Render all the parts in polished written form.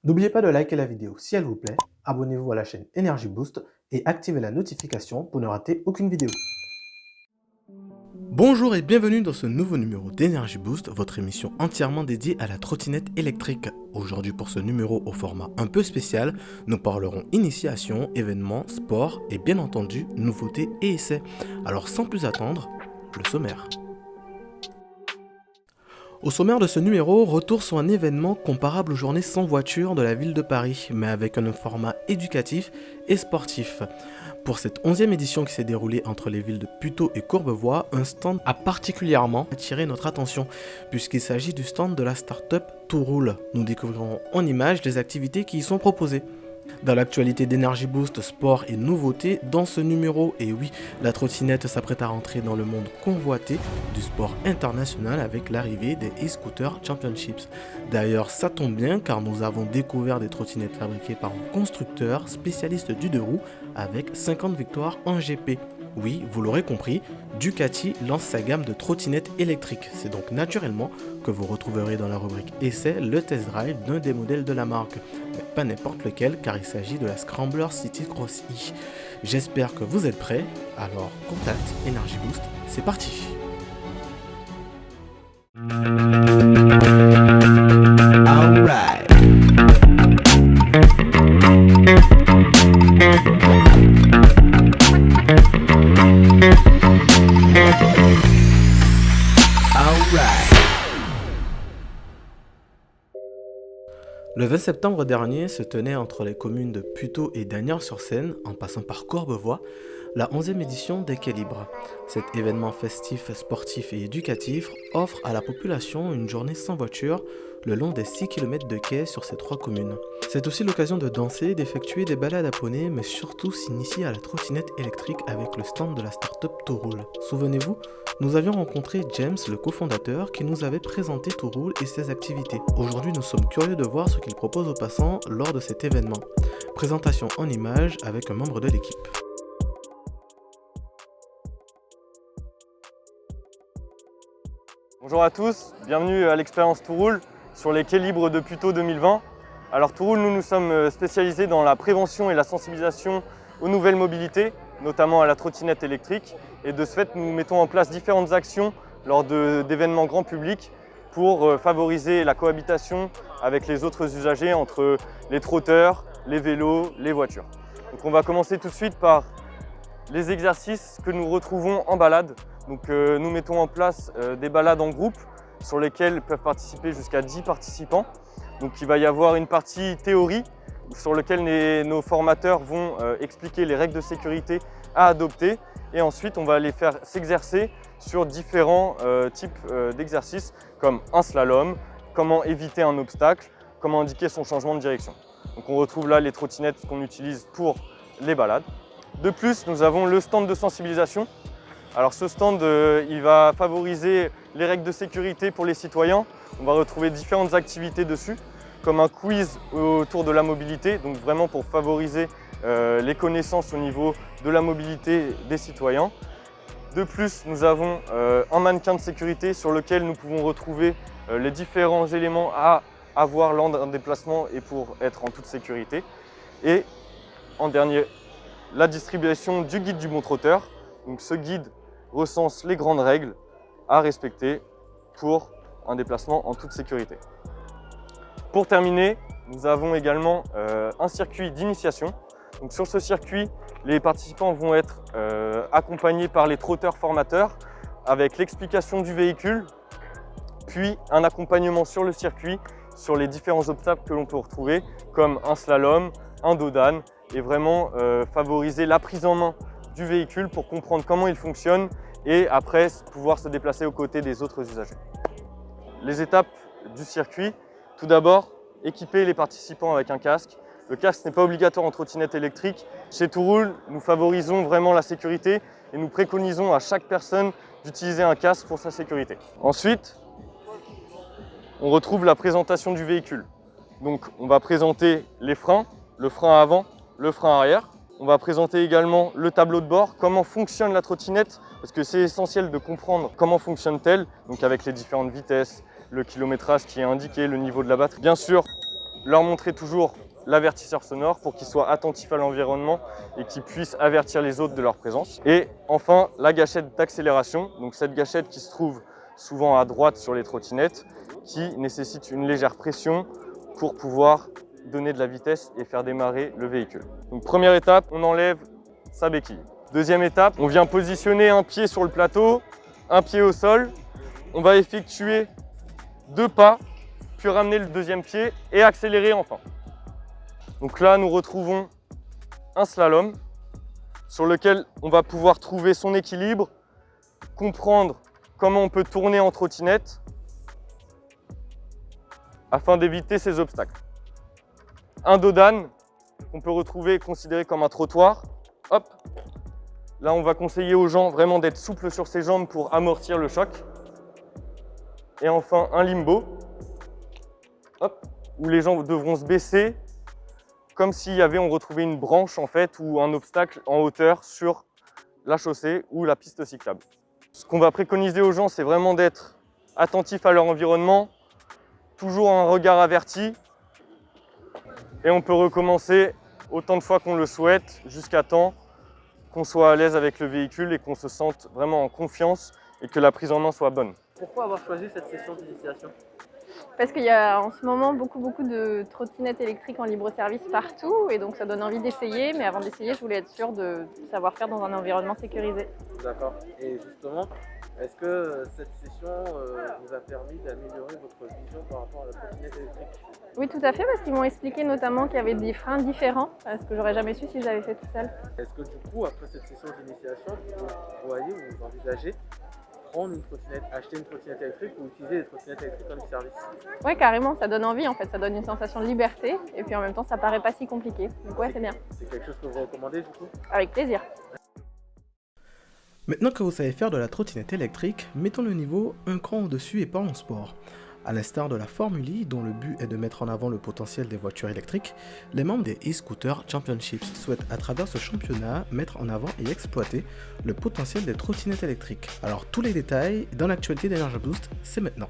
N'oubliez pas de liker la vidéo si elle vous plaît, abonnez-vous à la chaîne Energy Boost et activez la notification pour ne rater aucune vidéo. Bonjour et bienvenue dans ce nouveau numéro d'Energy Boost, votre émission entièrement dédiée à la trottinette électrique. Aujourd'hui pour ce numéro au format un peu spécial, nous parlerons initiation, événements, sport et bien entendu nouveautés et essais. Alors sans plus attendre, le sommaire. Au sommaire de ce numéro, retour sur un événement comparable aux journées sans voiture de la ville de Paris, mais avec un format éducatif et sportif. Pour cette 11e édition qui s'est déroulée entre les villes de Puteaux et Courbevoie, un stand a particulièrement attiré notre attention, puisqu'il s'agit du stand de la start-up Tout Roule. Nous découvrirons en images les activités qui y sont proposées. Dans l'actualité d'Energy Boost, sport et nouveautés dans ce numéro, et oui, la trottinette s'apprête à rentrer dans le monde convoité du sport international avec l'arrivée des e-Scooter Championships. D'ailleurs, ça tombe bien car nous avons découvert des trottinettes fabriquées par un constructeur spécialiste du deux roues avec 50 victoires en GP. Oui, vous l'aurez compris, Ducati lance sa gamme de trottinettes électriques. C'est donc naturellement que vous retrouverez dans la rubrique essai le test drive d'un des modèles de la marque. Mais pas n'importe lequel car il s'agit de la Scrambler City Cross E. J'espère que vous êtes prêts, alors contact Energy Boost, c'est parti. Alright. Le 20 septembre dernier se tenait entre les communes de Puteaux et d'Asnières-sur-Seine, en passant par Courbevoie, la 11e édition d'Équilibre. Cet événement festif, sportif et éducatif offre à la population une journée sans voiture le long des 6 km de quai sur ces 3 communes. C'est aussi l'occasion de danser, d'effectuer des balades à poney, mais surtout s'initier à la trottinette électrique avec le stand de la start-up Tout Roule. Souvenez-vous, nous avions rencontré James, le cofondateur, qui nous avait présenté Tout Roule et ses activités. Aujourd'hui, nous sommes curieux de voir ce qu'il propose aux passants lors de cet événement. Présentation en images avec un membre de l'équipe. Bonjour à tous, bienvenue à l'expérience Tout Roule sur les quais libres de Puteaux 2020. Alors Tout Roule, nous sommes spécialisés dans la prévention et la sensibilisation aux nouvelles mobilités, notamment à la trottinette électrique. Et de ce fait, nous mettons en place différentes actions lors d'événements grand public pour favoriser la cohabitation avec les autres usagers entre les trotteurs, les vélos, les voitures. Donc on va commencer tout de suite par les exercices que nous retrouvons en balade. Donc, nous mettons en place des balades en groupe sur lesquelles peuvent participer jusqu'à 10 participants. Donc, il va y avoir une partie théorie sur laquelle nos formateurs vont expliquer les règles de sécurité à adopter. Et ensuite, on va les faire s'exercer sur différents types d'exercices comme un slalom, comment éviter un obstacle, comment indiquer son changement de direction. Donc, on retrouve là les trottinettes qu'on utilise pour les balades. De plus, nous avons le stand de sensibilisation. Alors ce stand, il va favoriser les règles de sécurité pour les citoyens. On va retrouver différentes activités dessus, comme un quiz autour de la mobilité, donc vraiment pour favoriser les connaissances au niveau de la mobilité des citoyens. De plus, nous avons un mannequin de sécurité sur lequel nous pouvons retrouver les différents éléments à avoir lors d'un déplacement et pour être en toute sécurité. Et en dernier, la distribution du guide du bon trotteur. Donc ce guide recense les grandes règles à respecter pour un déplacement en toute sécurité. Pour terminer, nous avons également un circuit d'initiation. Donc sur ce circuit, les participants vont être accompagnés par les trotteurs formateurs avec l'explication du véhicule, puis un accompagnement sur le circuit sur les différents obstacles que l'on peut retrouver, comme un slalom, un dos d'âne, et vraiment favoriser la prise en main du véhicule pour comprendre comment il fonctionne et après pouvoir se déplacer aux côtés des autres usagers. Les étapes du circuit, tout d'abord, équiper les participants avec un casque. Le casque n'est pas obligatoire en trottinette électrique. Chez Tout Roule, nous favorisons vraiment la sécurité et nous préconisons à chaque personne d'utiliser un casque pour sa sécurité. Ensuite, on retrouve la présentation du véhicule. Donc on va présenter les freins, le frein avant, le frein arrière. On va présenter également le tableau de bord, comment fonctionne la trottinette, parce que c'est essentiel de comprendre comment fonctionne-t-elle, donc avec les différentes vitesses, le kilométrage qui est indiqué, le niveau de la batterie. Bien sûr, leur montrer toujours l'avertisseur sonore pour qu'ils soient attentifs à l'environnement et qu'ils puissent avertir les autres de leur présence. Et enfin, la gâchette d'accélération, donc cette gâchette qui se trouve souvent à droite sur les trottinettes, qui nécessite une légère pression pour pouvoir donner de la vitesse et faire démarrer le véhicule. Donc première étape, on enlève sa béquille. Deuxième étape, on vient positionner un pied sur le plateau, un pied au sol. On va effectuer 2 pas, puis ramener le deuxième pied et accélérer enfin. Donc là, nous retrouvons un slalom sur lequel on va pouvoir trouver son équilibre, comprendre comment on peut tourner en trottinette afin d'éviter ces obstacles. Un dos d'âne qu'on peut retrouver considéré comme un trottoir. Hop. Là, on va conseiller aux gens vraiment d'être souples sur ses jambes pour amortir le choc. Et enfin, un limbo, hop, où les gens devront se baisser comme s'il y avait, on retrouvait une branche en fait ou un obstacle en hauteur sur la chaussée ou la piste cyclable. Ce qu'on va préconiser aux gens, c'est vraiment d'être attentifs à leur environnement, toujours un regard averti, et on peut recommencer autant de fois qu'on le souhaite, jusqu'à temps qu'on soit à l'aise avec le véhicule et qu'on se sente vraiment en confiance et que la prise en main soit bonne. Pourquoi avoir choisi cette session d'initiation? Parce qu'il y a en ce moment beaucoup de trottinettes électriques en libre service partout et donc ça donne envie d'essayer, mais avant d'essayer, je voulais être sûre de savoir faire dans un environnement sécurisé. D'accord. Et justement, est-ce que cette session vous a permis d'améliorer votre vision par rapport à la trottinette électrique? Oui, tout à fait, parce qu'ils m'ont expliqué notamment qu'il y avait des freins différents, ce que j'aurais jamais su si je l'avais fait toute seule. Est-ce que du coup, après cette session d'initiation, vous voyez ou vous envisagez prendre une trottinette, acheter une trottinette électrique ou utiliser des trottinettes électriques en service? Oui, carrément, ça donne envie en fait, ça donne une sensation de liberté et puis en même temps, ça paraît pas si compliqué. Donc ouais, c'est bien. C'est quelque chose que vous recommandez du coup? Avec plaisir. Maintenant que vous savez faire de la trottinette électrique, mettons le niveau un cran au-dessus et parlons sport. À l'instar de la Formule E, dont le but est de mettre en avant le potentiel des voitures électriques, les membres des e-Scooter Championships souhaitent à travers ce championnat mettre en avant et exploiter le potentiel des trottinettes électriques. Alors tous les détails dans l'actualité d'Energy Boost, c'est maintenant.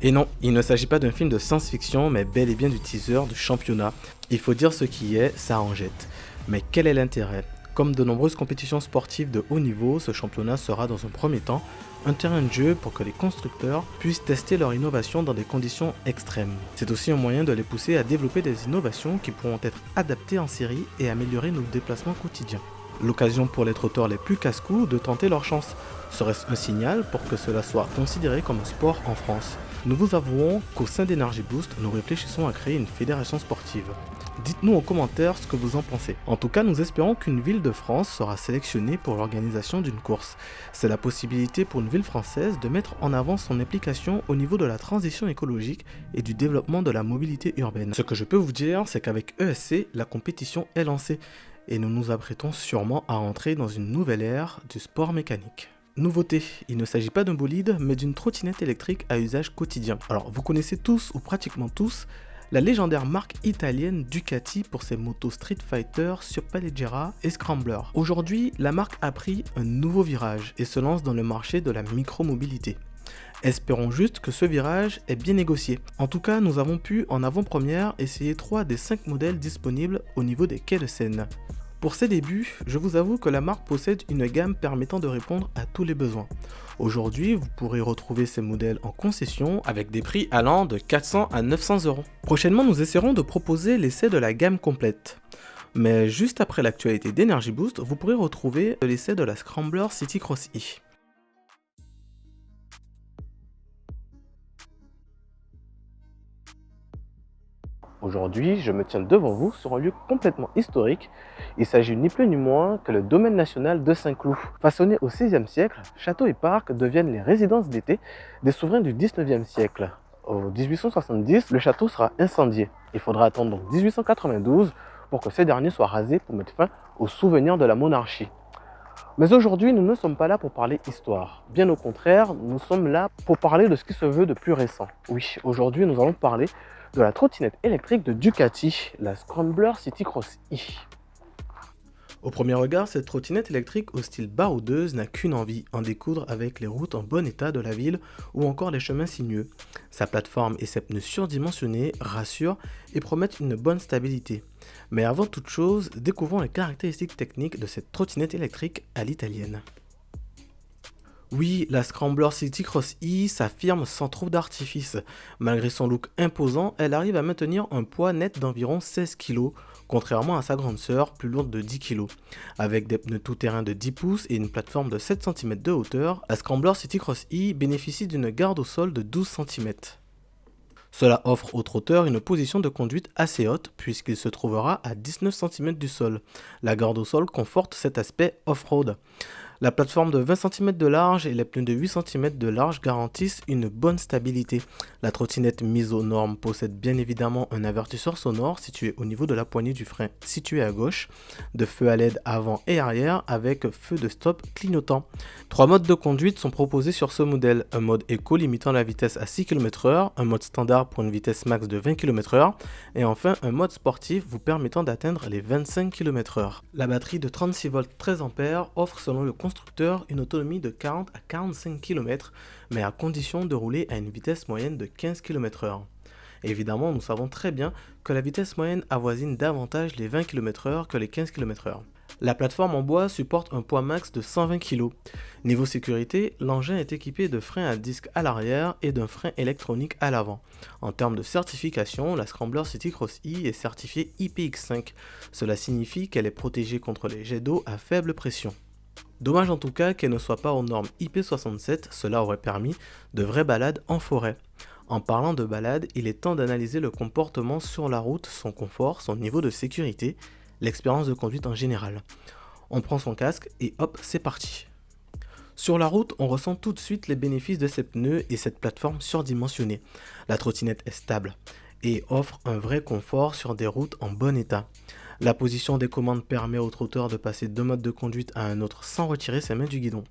Et non, il ne s'agit pas d'un film de science-fiction, mais bel et bien du teaser du championnat. Il faut dire ce qui est, ça en jette. Mais quel est l'intérêt ? Comme de nombreuses compétitions sportives de haut niveau, ce championnat sera dans un premier temps un terrain de jeu pour que les constructeurs puissent tester leur innovation dans des conditions extrêmes. C'est aussi un moyen de les pousser à développer des innovations qui pourront être adaptées en série et améliorer nos déplacements quotidiens. L'occasion pour les trotteurs les plus casse-cou de tenter leur chance. Serait-ce un signal pour que cela soit considéré comme un sport en France ? Nous vous avouons qu'au sein d'Energy Boost, nous réfléchissons à créer une fédération sportive. Dites-nous en commentaire ce que vous en pensez. En tout cas, nous espérons qu'une ville de France sera sélectionnée pour l'organisation d'une course. C'est la possibilité pour une ville française de mettre en avant son implication au niveau de la transition écologique et du développement de la mobilité urbaine. Ce que je peux vous dire, c'est qu'avec ESC, la compétition est lancée et nous nous apprêtons sûrement à entrer dans une nouvelle ère du sport mécanique. Nouveauté, il ne s'agit pas d'un bolide, mais d'une trottinette électrique à usage quotidien. Alors, vous connaissez tous, ou pratiquement tous, la légendaire marque italienne Ducati pour ses motos Street Fighter, Superleggera et Scrambler. Aujourd'hui, la marque a pris un nouveau virage et se lance dans le marché de la micromobilité. Espérons juste que ce virage est bien négocié. En tout cas, nous avons pu en avant-première essayer 3 des 5 modèles disponibles au niveau des quais de Seine. Pour ses débuts, je vous avoue que la marque possède une gamme permettant de répondre à tous les besoins. Aujourd'hui, vous pourrez retrouver ces modèles en concession avec des prix allant de 400 à 900 €. Prochainement, nous essaierons de proposer l'essai de la gamme complète. Mais juste après l'actualité d'Energy Boost, vous pourrez retrouver l'essai de la Scrambler City Cross E. Aujourd'hui, je me tiens devant vous sur un lieu complètement historique. Il s'agit ni plus ni moins que le domaine national de Saint-Cloud. Façonné au XVIe siècle, châteaux et parcs deviennent les résidences d'été des souverains du XIXe siècle. En 1870, le château sera incendié. Il faudra attendre donc 1892 pour que ces derniers soient rasés pour mettre fin aux souvenirs de la monarchie. Mais aujourd'hui, nous ne sommes pas là pour parler histoire. Bien au contraire, nous sommes là pour parler de ce qui se veut de plus récent. Oui, aujourd'hui, nous allons parler de la trottinette électrique de Ducati, la Scrambler City Cross E. Au premier regard, cette trottinette électrique au style baroudeuse n'a qu'une envie, en découdre avec les routes en bon état de la ville ou encore les chemins sinueux. Sa plateforme et ses pneus surdimensionnés rassurent et promettent une bonne stabilité. Mais avant toute chose, découvrons les caractéristiques techniques de cette trottinette électrique à l'italienne. Oui, la Scrambler City Cross E s'affirme sans trop d'artifice. Malgré son look imposant, elle arrive à maintenir un poids net d'environ 16 kg, contrairement à sa grande sœur, plus lourde de 10 kg. Avec des pneus tout-terrain de 10 pouces et une plateforme de 7 cm de hauteur, la Scrambler City Cross E bénéficie d'une garde au sol de 12 cm. Cela offre au trotteur une position de conduite assez haute puisqu'il se trouvera à 19 cm du sol. La garde au sol conforte cet aspect off-road. La plateforme de 20 cm de large et les pneus de 8 cm de large garantissent une bonne stabilité. La trottinette mise aux normes possède bien évidemment un avertisseur sonore situé au niveau de la poignée du frein situé à gauche, de feux à LED avant et arrière avec feu de stop clignotant. 3 modes de conduite sont proposés sur ce modèle, un mode éco limitant la vitesse à 6 km/h, un mode standard pour une vitesse max de 20 km/h et enfin un mode sportif vous permettant d'atteindre les 25 km/h. La batterie de 36 volts 13 A offre selon le constructeur une autonomie de 40 à 45 km, mais à condition de rouler à une vitesse moyenne de 15 km/h. Évidemment, nous savons très bien que la vitesse moyenne avoisine davantage les 20 km/h que les 15 km/h. La plateforme en bois supporte un poids max de 120 kg. Niveau sécurité, l'engin est équipé de freins à disque à l'arrière et d'un frein électronique à l'avant. En termes de certification, la Scrambler City Cross E est certifiée IPX5. Cela signifie qu'elle est protégée contre les jets d'eau à faible pression. Dommage en tout cas qu'elle ne soit pas aux normes IP67, cela aurait permis de vraies balades en forêt. En parlant de balade, il est temps d'analyser le comportement sur la route, son confort, son niveau de sécurité, l'expérience de conduite en général. On prend son casque et hop, c'est parti. Sur la route, on ressent tout de suite les bénéfices de ces pneus et cette plateforme surdimensionnée. La trottinette est stable et offre un vrai confort sur des routes en bon état. La position des commandes permet au trotteur de passer d'un mode de conduite à un autre sans retirer ses mains du guidon.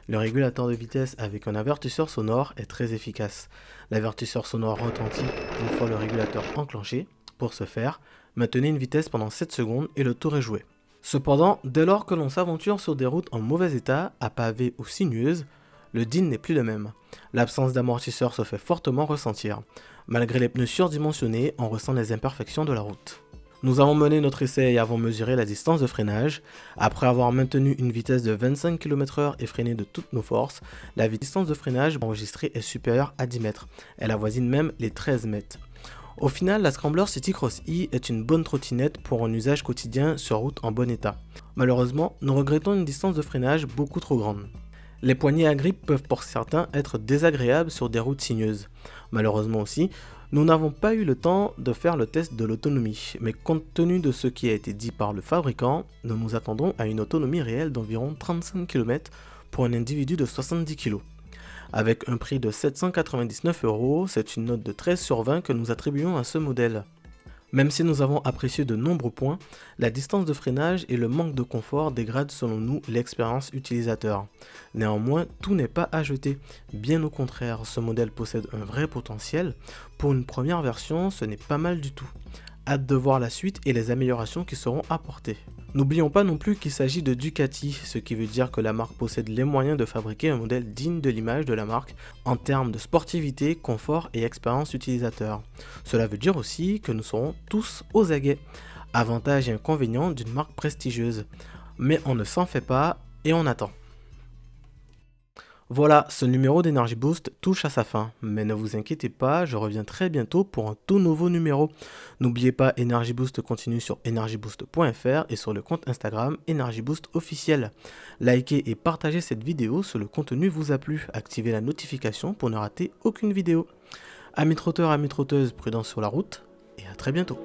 Le régulateur de vitesse avec un avertisseur sonore est très efficace. L'avertisseur sonore retentit une fois le régulateur enclenché. Pour ce faire, maintenez une vitesse pendant 7 secondes et le tour est joué. Cependant, dès lors que l'on s'aventure sur des routes en mauvais état, à pavés ou sinueuses, le din n'est plus le même. L'absence d'amortisseur se fait fortement ressentir. Malgré les pneus surdimensionnés, on ressent les imperfections de la route. Nous avons mené notre essai et avons mesuré la distance de freinage. Après avoir maintenu une vitesse de 25 km/h et freiné de toutes nos forces, la distance de freinage enregistrée est supérieure à 10 mètres. Elle avoisine même les 13 mètres. Au final, la Scrambler City Cross E est une bonne trottinette pour un usage quotidien sur route en bon état. Malheureusement, nous regrettons une distance de freinage beaucoup trop grande. Les poignées à grippe peuvent pour certains être désagréables sur des routes sinueuses. Malheureusement aussi, nous n'avons pas eu le temps de faire le test de l'autonomie, mais compte tenu de ce qui a été dit par le fabricant, nous nous attendons à une autonomie réelle d'environ 35 km pour un individu de 70 kg. Avec un prix de 799 €, c'est une note de 13 sur 20 que nous attribuons à ce modèle. Même si nous avons apprécié de nombreux points, la distance de freinage et le manque de confort dégradent selon nous l'expérience utilisateur. Néanmoins, tout n'est pas à jeter. Bien au contraire, ce modèle possède un vrai potentiel. Pour une première version, ce n'est pas mal du tout. Hâte de voir la suite et les améliorations qui seront apportées. N'oublions pas non plus qu'il s'agit de Ducati, ce qui veut dire que la marque possède les moyens de fabriquer un modèle digne de l'image de la marque en termes de sportivité, confort et expérience utilisateur. Cela veut dire aussi que nous serons tous aux aguets. Avantages et inconvénients d'une marque prestigieuse. Mais on ne s'en fait pas et on attend. Voilà, ce numéro d'Energy Boost touche à sa fin, mais ne vous inquiétez pas, je reviens très bientôt pour un tout nouveau numéro. N'oubliez pas, Energy Boost continue sur energyboost.fr et sur le compte Instagram Energy Boost officiel. Likez et partagez cette vidéo si le contenu vous a plu. Activez la notification pour ne rater aucune vidéo. Amis trotteurs, amis trotteuses, prudence sur la route et à très bientôt.